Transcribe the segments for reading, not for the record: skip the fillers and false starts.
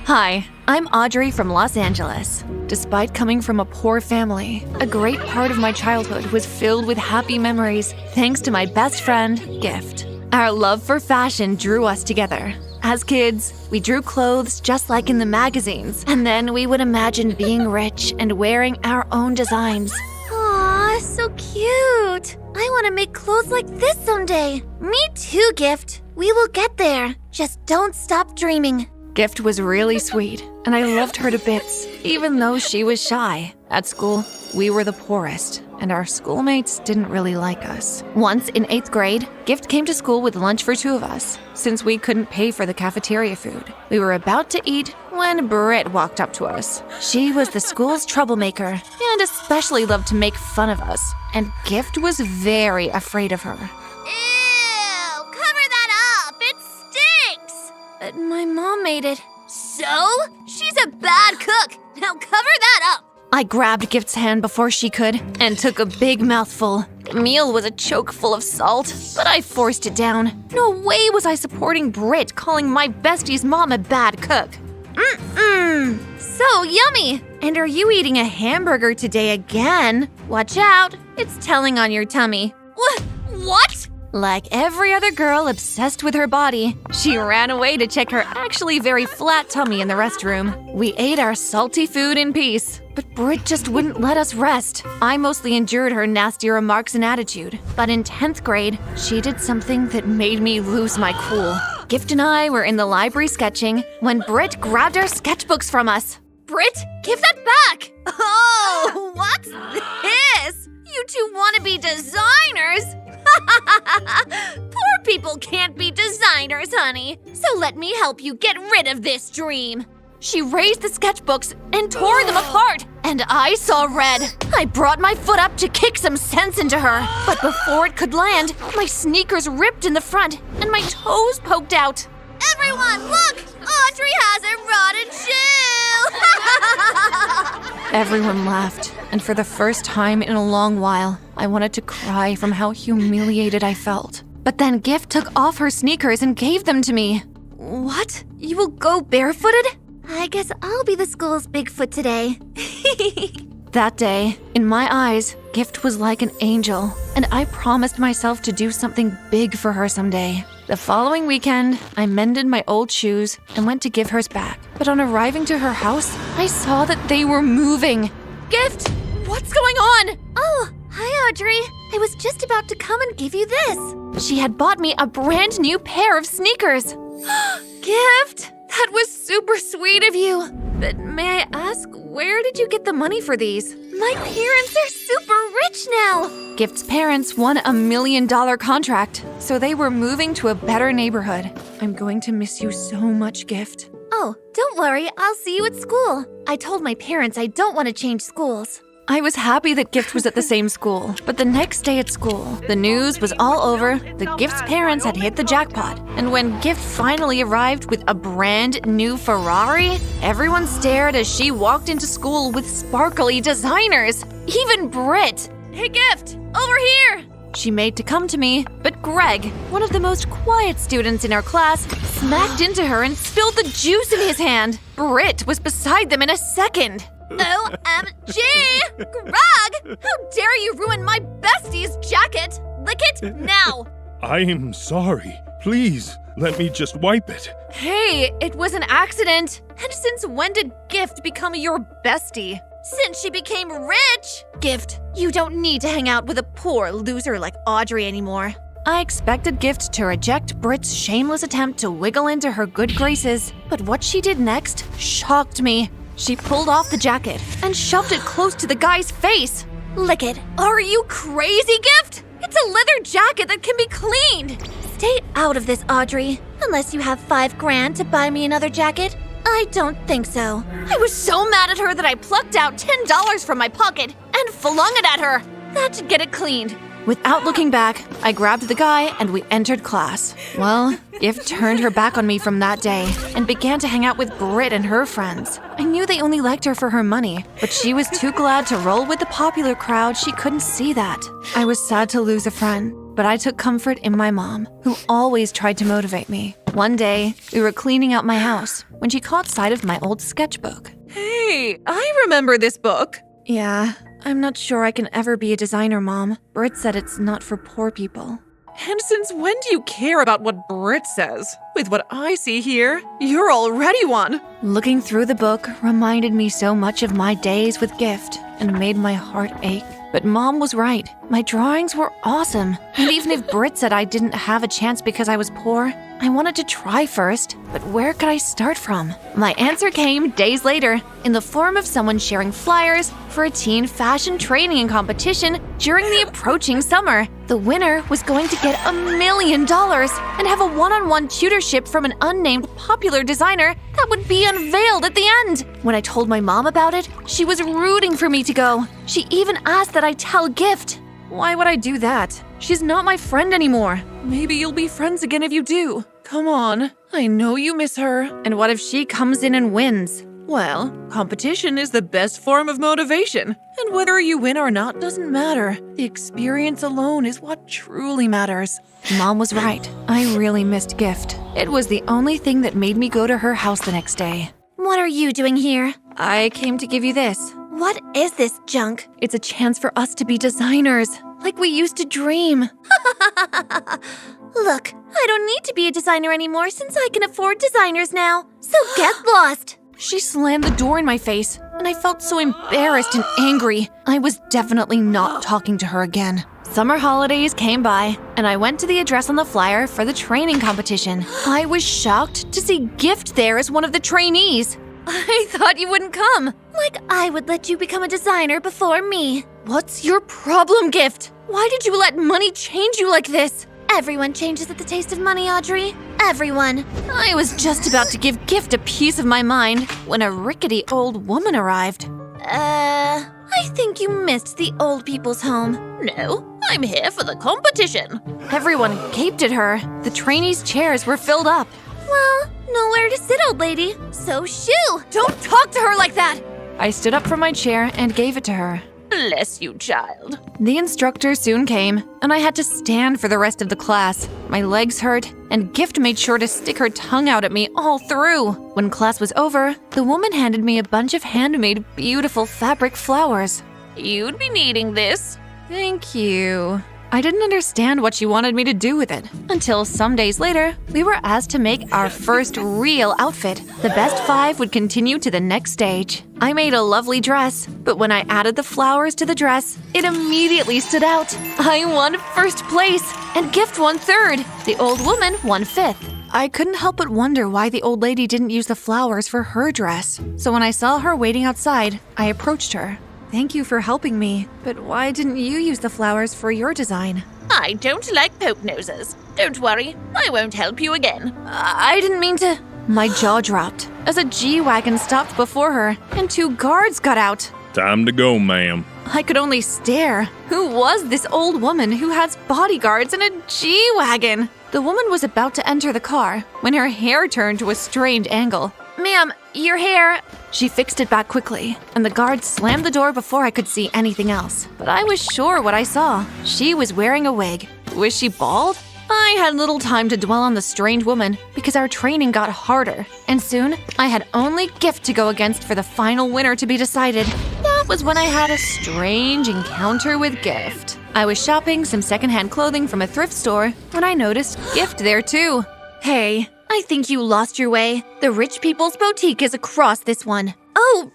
Hi, I'm Audrey from Los Angeles. Despite coming from a poor family, a great part of my childhood was filled with happy memories thanks to my best friend, Gift. Our love for fashion drew us together. As kids, we drew clothes just like in the magazines, and then we would imagine being rich and wearing our own designs. Aw, so cute! I want to make clothes like this someday. Me too, Gift. We will get there. Just don't stop dreaming. Gift was really sweet, and I loved her to bits, even though she was shy. At school, we were the poorest, and our schoolmates didn't really like us. Once in 8th grade, Gift came to school with lunch for 2 of us, since we couldn't pay for the cafeteria food. We were about to eat when Britt walked up to us. She was the school's troublemaker, and especially loved to make fun of us, and Gift was very afraid of her. Ew! Cover that up! It stinks! But my mom made it. So? She's a bad cook. Now cover that up! I grabbed Gift's hand before she could and took a big mouthful. The meal was a choke full of salt, but I forced it down. No way was I supporting Britt calling my bestie's mom a bad cook. So yummy! And are you eating a hamburger today again? Watch out, it's telling on your tummy. What? Like every other girl obsessed with her body, she ran away to check her actually very flat tummy in the restroom. We ate our salty food in peace, but Britt just wouldn't let us rest. I mostly endured her nasty remarks and attitude, but in 10th grade, she did something that made me lose my cool. Gift and I were in the library sketching when Britt grabbed our sketchbooks from us. Britt, give that back! Oh, what's this? You two want to be designers? Poor people can't be designers, honey. So let me help you get rid of this dream. She raised the sketchbooks and tore them apart, and I saw red. I brought my foot up to kick some sense into her, but before it could land, my sneakers ripped in the front and my toes poked out. Everyone, look! Audrey has a rotten shoe! Everyone laughed, and for the first time in a long while, I wanted to cry from how humiliated I felt. But then Gift took off her sneakers and gave them to me. What? You will go barefooted? I guess I'll be the school's Bigfoot today. That day, in my eyes, Gift was like an angel, and I promised myself to do something big for her someday. The following weekend, I mended my old shoes and went to give hers back. But on arriving to her house, I saw that they were moving. Gift, what's going on? Oh, hi, Audrey. I was just about to come and give you this. She had bought me a brand new pair of sneakers. Gift, that was super sweet of you. But may I ask, where did you get the money for these? My parents are super rich now. Gift's parents won a $1 million contract, so they were moving to a better neighborhood. I'm going to miss you so much, Gift. Oh, don't worry, I'll see you at school. I told my parents I don't want to change schools. I was happy that Gift was at the same school, but the next day at school, the news was all over that Gift's parents had hit the jackpot. And when Gift finally arrived with a brand new Ferrari, everyone stared as she walked into school with sparkly designers. Even Britt. Hey, Gift, over here! She made to come to me, but Greg, one of the most quiet students in our class, smacked into her and spilled the juice in his hand. Britt was beside them in a second. OMG! Greg! How dare you ruin my bestie's jacket? Lick it now! I'm sorry. Please, let me just wipe it. Hey, it was an accident. And since when did Gift become your bestie? Since she became rich! Gift, you don't need to hang out with a poor loser like Audrey anymore. I expected Gift to reject Britt's shameless attempt to wiggle into her good graces, but what she did next shocked me. She pulled off the jacket and shoved it close to the guy's face. Lick it. Are you crazy, Gift? It's a leather jacket that can be cleaned. Stay out of this, Audrey. Unless you have $5 grand to buy me another jacket. I don't think so. I was so mad at her that I plucked out $10 from my pocket and flung it at her. That should get it cleaned. Without looking back, I grabbed the guy and we entered class. Well, Gift turned her back on me from that day and began to hang out with Britt and her friends. I knew they only liked her for her money, but she was too glad to roll with the popular crowd she couldn't see that. I was sad to lose a friend, but I took comfort in my mom, who always tried to motivate me. One day, we were cleaning out my house, when she caught sight of my old sketchbook. Hey, I remember this book. Yeah, I'm not sure I can ever be a designer, Mom. Britt said it's not for poor people. And since when do you care about what Britt says? With what I see here, you're already one. Looking through the book reminded me so much of my days with Gift and made my heart ache. But Mom was right. My drawings were awesome. And even if Britt said I didn't have a chance because I was poor, I wanted to try first. But where could I start from? My answer came days later in the form of someone sharing flyers for a teen fashion training and competition during the approaching summer. The winner was going to get $1 million and have a one-on-one tutorship from an unnamed popular designer that would be unveiled at the end. When I told my mom about it, she was rooting for me to go. She even asked that I tell Gift. Why would I do that? She's not my friend anymore. Maybe you'll be friends again if you do. Come on, I know you miss her. And what if she comes in and wins? Well, competition is the best form of motivation, and whether you win or not doesn't matter. The experience alone is what truly matters. Mom was right. I really missed Gift. It was the only thing that made me go to her house the next day. What are you doing here? I came to give you this. What is this junk? It's a chance for us to be designers, like we used to dream. Look, I don't need to be a designer anymore since I can afford designers now. So get lost! She slammed the door in my face, and I felt so embarrassed and angry. I was definitely not talking to her again. Summer holidays came by, and I went to the address on the flyer for the training competition. I was shocked to see Gift there as one of the trainees. I thought you wouldn't come. Like I would let you become a designer before me. What's your problem, Gift? Why did you let money change you like this? Everyone changes at the taste of money, Audrey. Everyone. I was just about to give Gift a piece of my mind when a rickety old woman arrived. I think you missed the old people's home. No, I'm here for the competition. Everyone gaped at her. The trainees' chairs were filled up. Well, nowhere to sit, old lady. So shoo! Don't talk to her like that! I stood up from my chair and gave it to her. Bless you, child. The instructor soon came, and I had to stand for the rest of the class. My legs hurt, and Gift made sure to stick her tongue out at me all through. When class was over, the woman handed me a bunch of handmade, beautiful fabric flowers. You'd be needing this. Thank you. I didn't understand what she wanted me to do with it, until some days later, we were asked to make our first real outfit. The best 5 would continue to the next stage. I made a lovely dress, but when I added the flowers to the dress, it immediately stood out. I won first place, and Gift won 3rd. The old woman won 5th. I couldn't help but wonder why the old lady didn't use the flowers for her dress. So when I saw her waiting outside, I approached her. Thank you for helping me, but why didn't you use the flowers for your design? I don't like poke noses. Don't worry, I won't help you again. I didn't mean to. My jaw dropped as a G-Wagon stopped before her and 2 guards got out. Time to go, ma'am. I could only stare. Who was this old woman who has bodyguards and a G-Wagon? The woman was about to enter the car when her hair turned to a strange angle. Ma'am, your hair... She fixed it back quickly, and the guard slammed the door before I could see anything else. But I was sure what I saw. She was wearing a wig. Was she bald? I had little time to dwell on the strange woman because our training got harder, and soon I had only Gift to go against for the final winner to be decided. That was when I had a strange encounter with Gift. I was shopping some secondhand clothing from a thrift store when I noticed Gift there too. Hey, I think you lost your way. The Rich People's Boutique is across this one. Oh,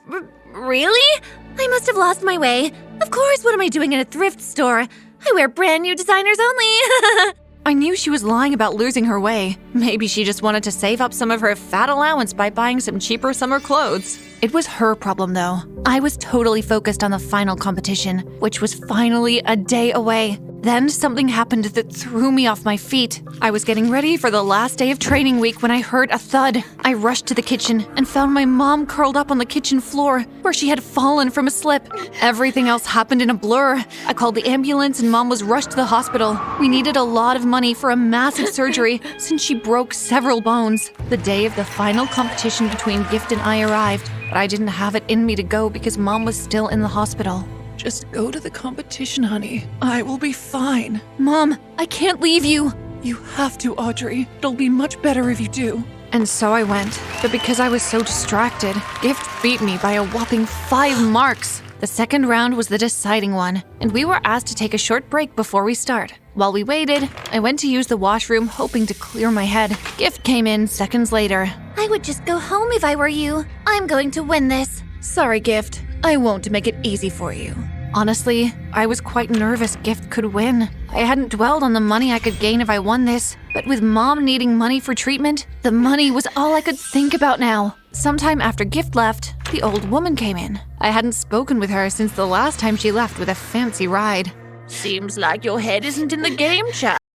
really? I must have lost my way. Of course, what am I doing in a thrift store? I wear brand new designers only. I knew she was lying about losing her way. Maybe she just wanted to save up some of her fat allowance by buying some cheaper summer clothes. It was her problem, though. I was totally focused on the final competition, which was finally a day away. Then something happened that threw me off my feet. I was getting ready for the last day of training week when I heard a thud. I rushed to the kitchen and found my mom curled up on the kitchen floor where she had fallen from a slip. Everything else happened in a blur. I called the ambulance and Mom was rushed to the hospital. We needed a lot of money for a massive surgery since she broke several bones. The day of the final competition between Gift and I arrived, but I didn't have it in me to go because Mom was still in the hospital. Just go to the competition, honey. I will be fine. Mom, I can't leave you. You have to, Audrey. It'll be much better if you do. And so I went. But because I was so distracted, Gift beat me by a whopping 5 marks. The second round was the deciding one, and we were asked to take a short break before we start. While we waited, I went to use the washroom hoping to clear my head. Gift came in seconds later. I would just go home if I were you. I'm going to win this. Sorry, Gift. I won't make it easy for you. Honestly, I was quite nervous Gift could win. I hadn't dwelled on the money I could gain if I won this, but with Mom needing money for treatment, the money was all I could think about now. Sometime after Gift left, the old woman came in. I hadn't spoken with her since the last time she left with a fancy ride. Seems like your head isn't in the game, child.